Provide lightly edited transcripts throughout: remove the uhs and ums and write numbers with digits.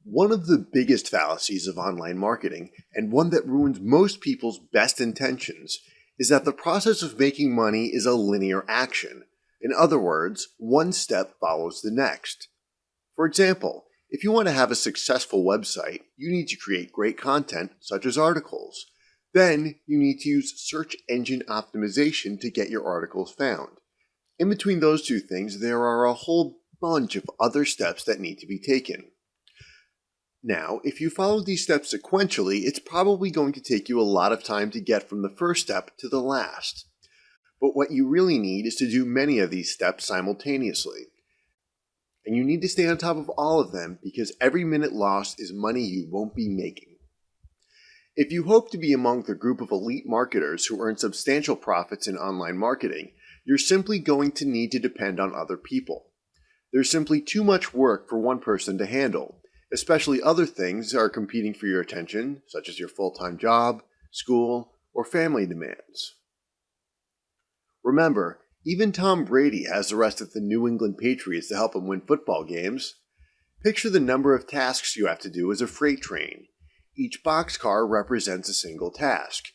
One of the biggest fallacies of online marketing, and one that ruins most people's best intentions, is that the process of making money is a linear action. In other words, one step follows the next. For example, if you want to have a successful website, you need to create great content, such as articles. Then, you need to use search engine optimization to get your articles found. In between those two things, there are a whole bunch of other steps that need to be taken. Now, if you follow these steps sequentially, it's probably going to take you a lot of time to get from the first step to the last. But what you really need is to do many of these steps simultaneously. And you need to stay on top of all of them because every minute lost is money you won't be making. If you hope to be among the group of elite marketers who earn substantial profits in online marketing, you're simply going to need to depend on other people. There's simply too much work for one person to handle. Especially other things are competing for your attention, such as your full-time job, school, or family demands. Remember, even Tom Brady has the rest of the New England Patriots to help him win football games. Picture the number of tasks you have to do as a freight train. Each boxcar represents a single task.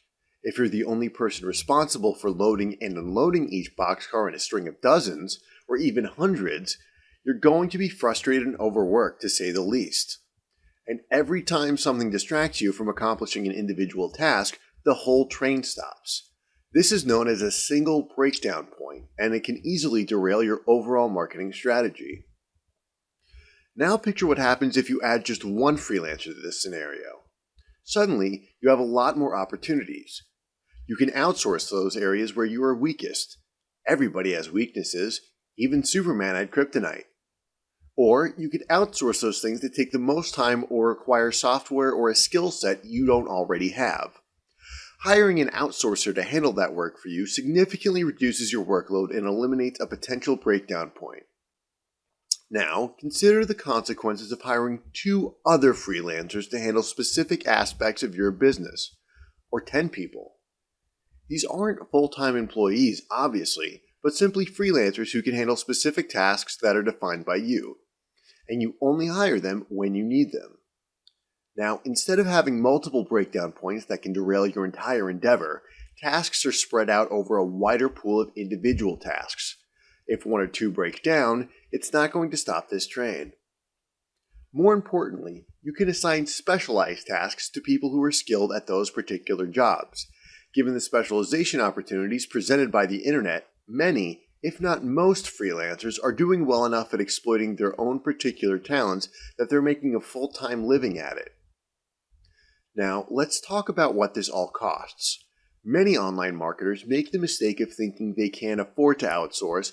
If you're the only person responsible for loading and unloading each boxcar in a string of dozens, or even hundreds, you're going to be frustrated and overworked, to say the least. And every time something distracts you from accomplishing an individual task, the whole train stops. This is known as a single breakdown point, and it can easily derail your overall marketing strategy. Now picture what happens if you add just one freelancer to this scenario. Suddenly, you have a lot more opportunities. You can outsource those areas where you are weakest. Everybody has weaknesses, even Superman had kryptonite. Or you could outsource those things that take the most time or require software or a skill set you don't already have. Hiring an outsourcer to handle that work for you significantly reduces your workload and eliminates a potential breakdown point. Now, consider the consequences of hiring 2 other freelancers to handle specific aspects of your business, or 10 people. These aren't full-time employees, obviously, but simply freelancers who can handle specific tasks that are defined by you. And you only hire them when you need them. Now, instead of having multiple breakdown points that can derail your entire endeavor, tasks are spread out over a wider pool of individual tasks. If 1 or 2 break down, it's not going to stop this train. More importantly, you can assign specialized tasks to people who are skilled at those particular jobs. Given the specialization opportunities presented by the internet, many, if not most freelancers are doing well enough at exploiting their own particular talents that they're making a full-time living at it. Now, let's talk about what this all costs. Many online marketers make the mistake of thinking they can't afford to outsource,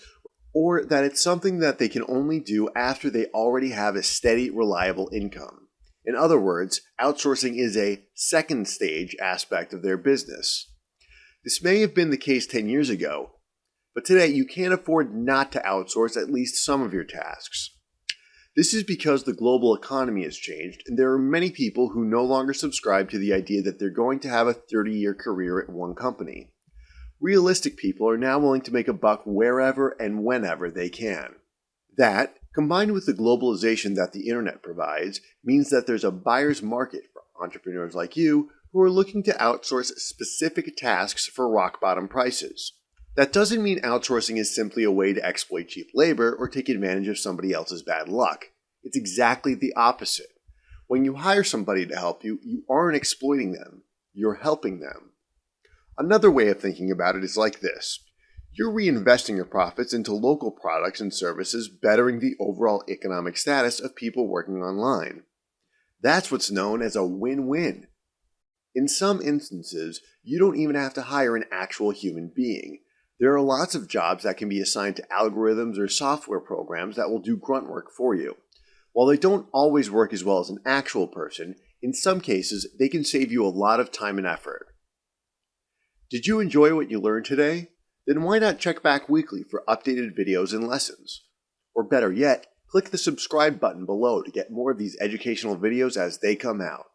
or that it's something that they can only do after they already have a steady, reliable income. In other words, outsourcing is a second stage aspect of their business. This may have been the case 10 years ago, but today you can't afford not to outsource at least some of your tasks. This is because the global economy has changed, and there are many people who no longer subscribe to the idea that they're going to have a 30-year career at one company. Realistic people are now willing to make a buck wherever and whenever they can. That, combined with the globalization that the internet provides, means that there's a buyer's market for entrepreneurs like you who are looking to outsource specific tasks for rock-bottom prices. That doesn't mean outsourcing is simply a way to exploit cheap labor or take advantage of somebody else's bad luck. It's exactly the opposite. When you hire somebody to help you, you aren't exploiting them. You're helping them. Another way of thinking about it is like this. You're reinvesting your profits into local products and services, bettering the overall economic status of people working online. That's what's known as a win-win. In some instances, you don't even have to hire an actual human being. There are lots of jobs that can be assigned to algorithms or software programs that will do grunt work for you. While they don't always work as well as an actual person, in some cases they can save you a lot of time and effort. Did you enjoy what you learned today? Then why not check back weekly for updated videos and lessons? Or better yet, click the subscribe button below to get more of these educational videos as they come out.